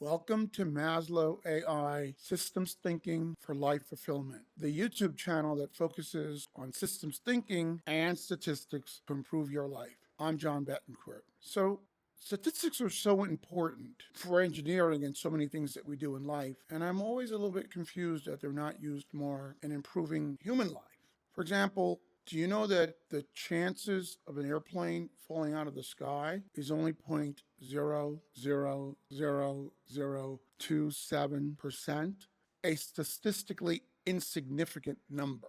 Welcome to Maslow AI Systems Thinking for Life Fulfillment, the YouTube channel that focuses on systems thinking and statistics to improve your life. I'm John Betancourt. Statistics are so important for engineering and so many things that we do in life, and I'm always a little bit confused that they're not used more in improving human life. For example, do you know that the chances of an airplane falling out of the sky is only 0.00027%? A statistically insignificant number.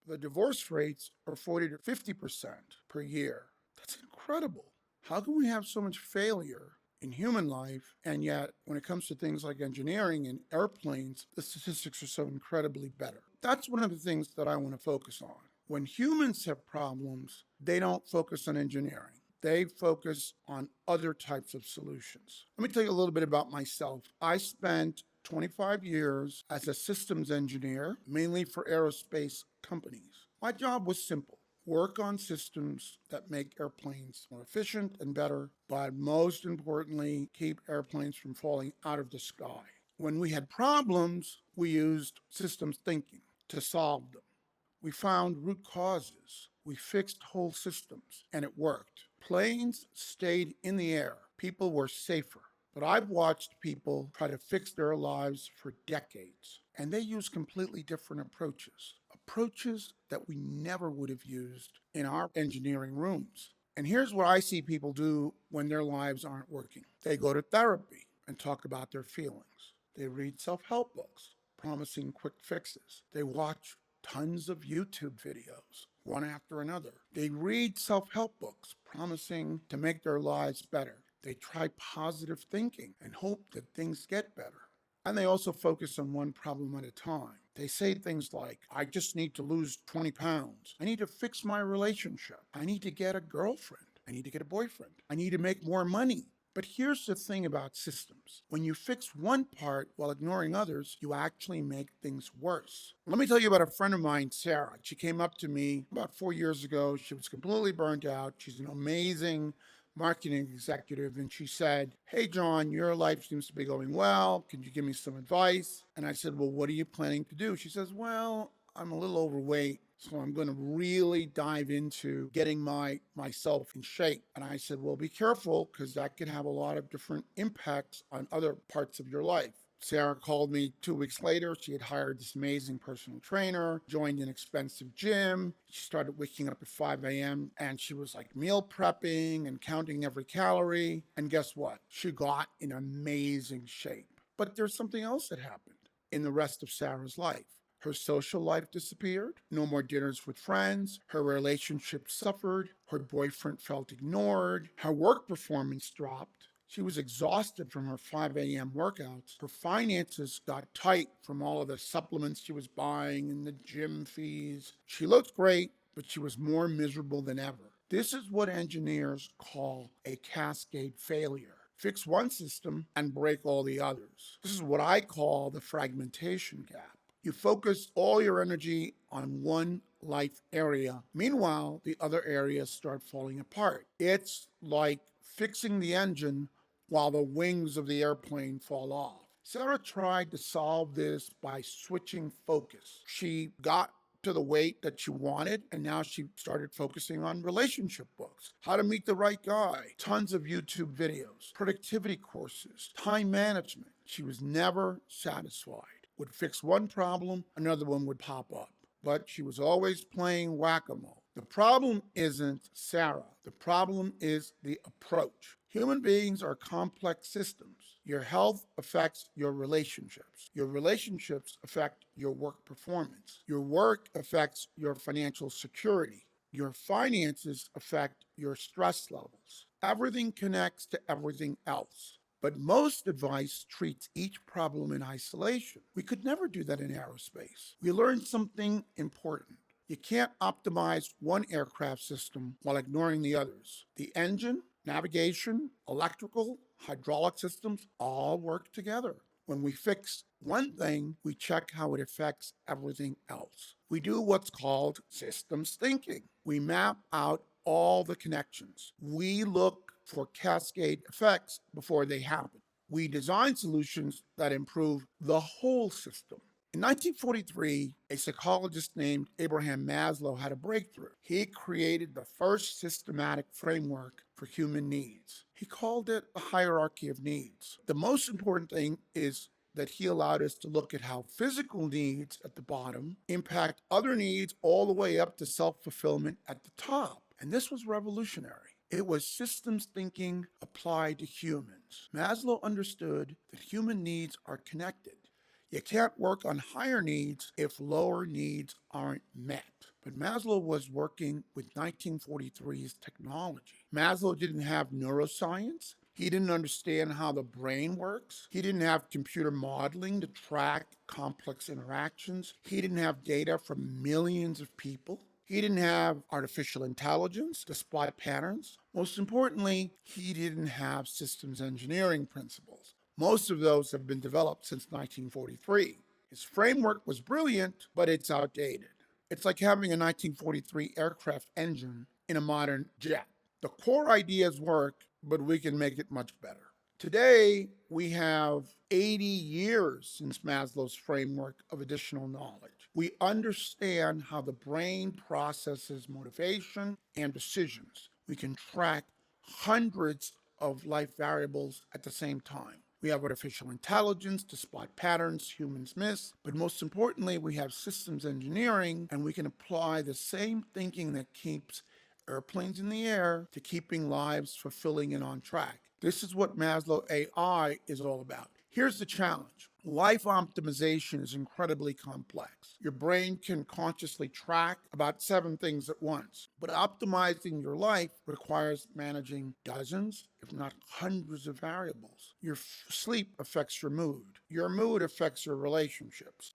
The divorce rates are 40 to 50% per year. That's incredible. How can we have so much failure in human life, and yet when it comes to things like engineering and airplanes, the statistics are so incredibly better? That's one of the things that I want to focus on. When humans have problems, they don't focus on engineering. They focus on other types of solutions. Let me tell you a little bit about myself. I spent 25 years as a systems engineer, mainly for aerospace companies. My job was simple: work on systems that make airplanes more efficient and better, but most importantly, keep airplanes from falling out of the sky. When we had problems, we used systems thinking to solve them. We found root causes. We fixed whole systems, and it worked. Planes stayed in the air. People were safer. But I've watched people try to fix their lives for decades, and they use completely different approaches that we never would have used in our engineering rooms. And here's what I see people do when their lives aren't working. They go to therapy and talk about their feelings. They read self-help books promising quick fixes. They watch tons of YouTube videos, one after another. They read self-help books promising to make their lives better. They try positive thinking and hope that things get better. And they also focus on one problem at a time. They say things like, I just need to lose 20 pounds. I need to fix my relationship. I need to get a girlfriend. I need to get a boyfriend. I need to make more money. But here's the thing about systems. When you fix one part while ignoring others, you actually make things worse. Let me tell you about a friend of mine, Sarah. She came up to me about 4 years ago. She was completely burnt out. She's an amazing marketing executive, and she said, hey, John, your life seems to be going well. Can you give me some advice? And I said, well, what are you planning to do? She says, well, I'm a little overweight, so I'm going to really dive into getting myself in shape. And I said, well, be careful, because that could have a lot of different impacts on other parts of your life. Sarah called me 2 weeks later. She had hired this amazing personal trainer, joined an expensive gym. She started waking up at 5 a.m. and she was like meal prepping and counting every calorie. And guess what? She got in amazing shape. But there's something else that happened in the rest of Sarah's life. Her social life disappeared, no more dinners with friends, her relationship suffered, her boyfriend felt ignored, her work performance dropped. She was exhausted from her 5 a.m. workouts. Her finances got tight from all of the supplements she was buying and the gym fees. She looked great, but she was more miserable than ever. This is what engineers call a cascade failure. Fix one system and break all the others. This is what I call the fragmentation gap. You focus all your energy on one life area. Meanwhile, the other areas start falling apart. It's like fixing the engine while the wings of the airplane fall off. Sarah tried to solve this by switching focus. She got to the weight that she wanted, and now she started focusing on relationship books, how to meet the right guy, tons of YouTube videos, productivity courses, time management. She was never satisfied. Would fix one problem, another one would pop up. But she was always playing whack-a-mole. The problem isn't Sarah. The problem is the approach. Human beings are complex systems. Your health affects your relationships. Your relationships affect your work performance. Your work affects your financial security. Your finances affect your stress levels. Everything connects to everything else. But most advice treats each problem in isolation. We could never do that in aerospace. We learned something important. You can't optimize one aircraft system while ignoring the others. The engine, navigation, electrical, hydraulic systems all work together. When we fix one thing, we check how it affects everything else. We do what's called systems thinking. We map out all the connections. We look for cascade effects before they happen. We design solutions that improve the whole system. In 1943, a psychologist named Abraham Maslow had a breakthrough. He created the first systematic framework for human needs. He called it a hierarchy of needs. The most important thing is that he allowed us to look at how physical needs at the bottom impact other needs all the way up to self-fulfillment at the top. And this was revolutionary. It was systems thinking applied to humans. Maslow understood that human needs are connected. You can't work on higher needs if lower needs aren't met. But Maslow was working with 1943's technology. Maslow didn't have neuroscience. He didn't understand how the brain works. He didn't have computer modeling to track complex interactions. He didn't have data from millions of people. He didn't have artificial intelligence to spot patterns. Most importantly, he didn't have systems engineering principles. Most of those have been developed since 1943. His framework was brilliant, but it's outdated. It's like having a 1943 aircraft engine in a modern jet. The core ideas work, but we can make it much better. Today, we have 80 years since Maslow's framework of additional knowledge. We understand how the brain processes motivation and decisions. We can track hundreds of life variables at the same time. We have artificial intelligence to spot patterns humans miss, but most importantly, we have systems engineering, and we can apply the same thinking that keeps airplanes in the air to keeping lives fulfilling and on track. This is what Maslow AI is all about. Here's the challenge. Life optimization is incredibly complex. Your brain can consciously track about 7 things at once, but optimizing your life requires managing dozens, if not hundreds of variables. Your sleep affects your mood affects your relationships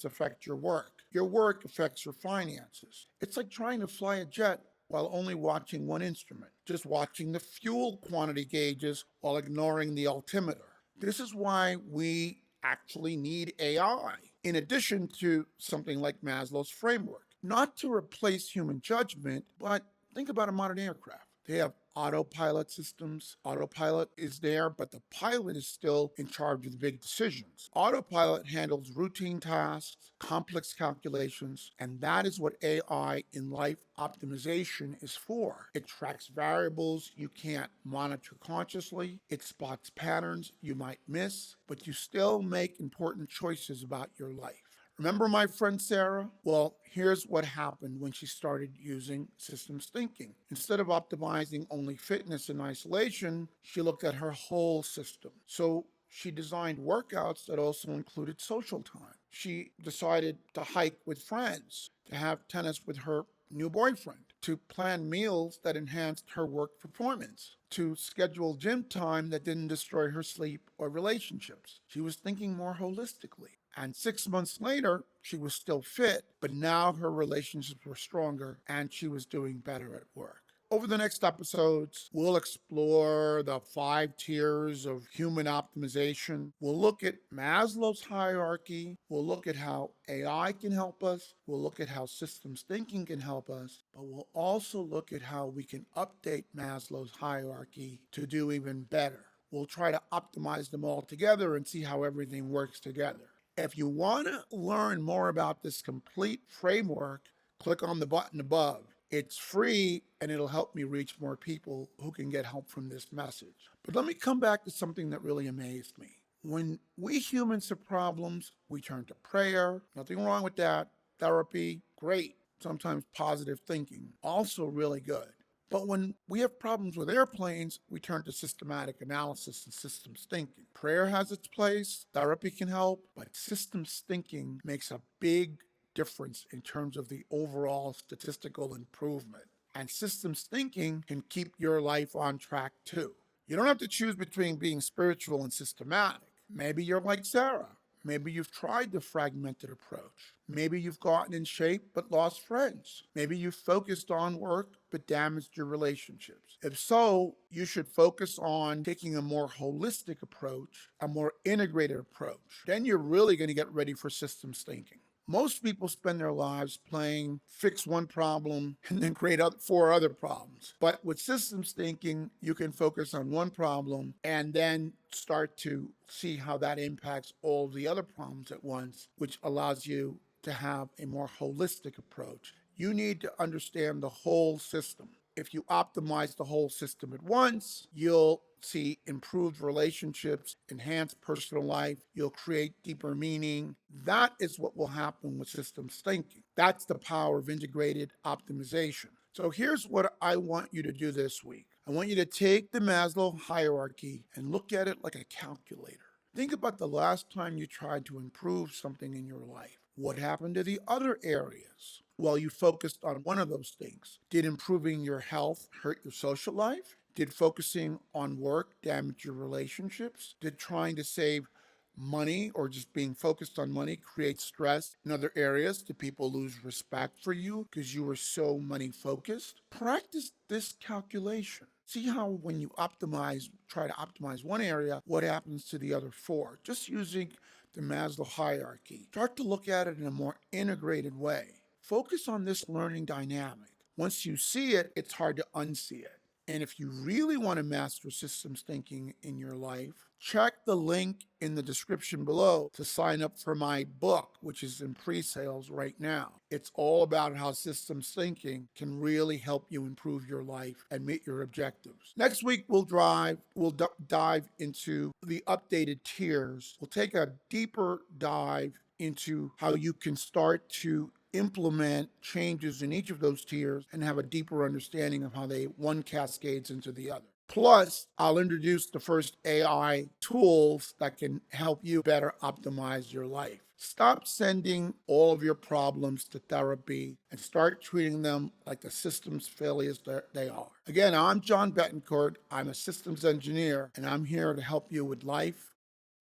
affect your work affects your finances. It's like trying to fly a jet while only watching one instrument, just watching the fuel quantity gauges while ignoring the altimeter. This is why we actually need AI, in addition to something like Maslow's framework. Not to replace human judgment, but think about a modern aircraft. They have autopilot systems. Autopilot is there, but the pilot is still in charge of the big decisions. Autopilot handles routine tasks, complex calculations, and that is what AI in life optimization is for. It tracks variables you can't monitor consciously. It spots patterns you might miss, but you still make important choices about your life. Remember my friend Sarah? Well, here's what happened when she started using systems thinking. Instead of optimizing only fitness in isolation, she looked at her whole system. So she designed workouts that also included social time. She decided to hike with friends, to have tennis with her new boyfriend, to plan meals that enhanced her work performance, to schedule gym time that didn't destroy her sleep or relationships. She was thinking more holistically. And 6 months later, she was still fit, but now her relationships were stronger and she was doing better at work. Over the next episodes, we'll explore the 5 tiers of human optimization. We'll look at Maslow's hierarchy. We'll look at how AI can help us. We'll look at how systems thinking can help us. But we'll also look at how we can update Maslow's hierarchy to do even better. We'll try to optimize them all together and see how everything works together. If you want to learn more about this complete framework, click on the button above. It's free and it'll help me reach more people who can get help from this message. But let me come back to something that really amazed me. When we humans have problems, we turn to prayer. Nothing wrong with that. Therapy, great. Sometimes positive thinking, also really good. But when we have problems with airplanes, we turn to systematic analysis and systems thinking. Prayer has its place, therapy can help, but systems thinking makes a big difference in terms of the overall statistical improvement. And systems thinking can keep your life on track too. You don't have to choose between being spiritual and systematic. Maybe you're like Sarah. Maybe you've tried the fragmented approach. Maybe you've gotten in shape but lost friends. Maybe you've focused on work but damaged your relationships. If so, you should focus on taking a more holistic approach, a more integrated approach. Then you're really going to get ready for systems thinking. Most people spend their lives playing fix one problem and then create four other problems. But with systems thinking, you can focus on one problem and then start to see how that impacts all the other problems at once, which allows you to have a more holistic approach. You need to understand the whole system. If you optimize the whole system at once, you'll see improved relationships, enhanced personal life, you'll create deeper meaning. That is what will happen with systems thinking. That's the power of integrated optimization. So here's what I want you to do this week. I want you to take the Maslow hierarchy and look at it like a calculator. Think about the last time you tried to improve something in your life. What happened to the other areas? Well, you focused on one of those things. Did improving your health hurt your social life? Did focusing on work damage your relationships? Did trying to save money or just being focused on money create stress in other areas? Did people lose respect for you because you were so money focused? Practice this calculation. See how when you try to optimize one area, what happens to the other four? Just using the Maslow hierarchy. Start to look at it in a more integrated way. Focus on this learning dynamic. Once you see it, it's hard to unsee it. And if you really want to master systems thinking in your life, check the link in the description below to sign up for my book, which is in pre-sales right now. It's all about how systems thinking can really help you improve your life and meet your objectives. Next week, we'll dive into the updated tiers. We'll take a deeper dive into how you can start to implement changes in each of those tiers and have a deeper understanding of how one cascades into the other. Plus, I'll introduce the first AI tools that can help you better optimize your life. Stop sending all of your problems to therapy and start treating them like the systems failures that they are. Again, I'm John Betancourt. I'm a systems engineer, and I'm here to help you with life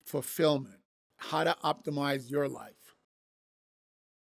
fulfillment, how to optimize your life.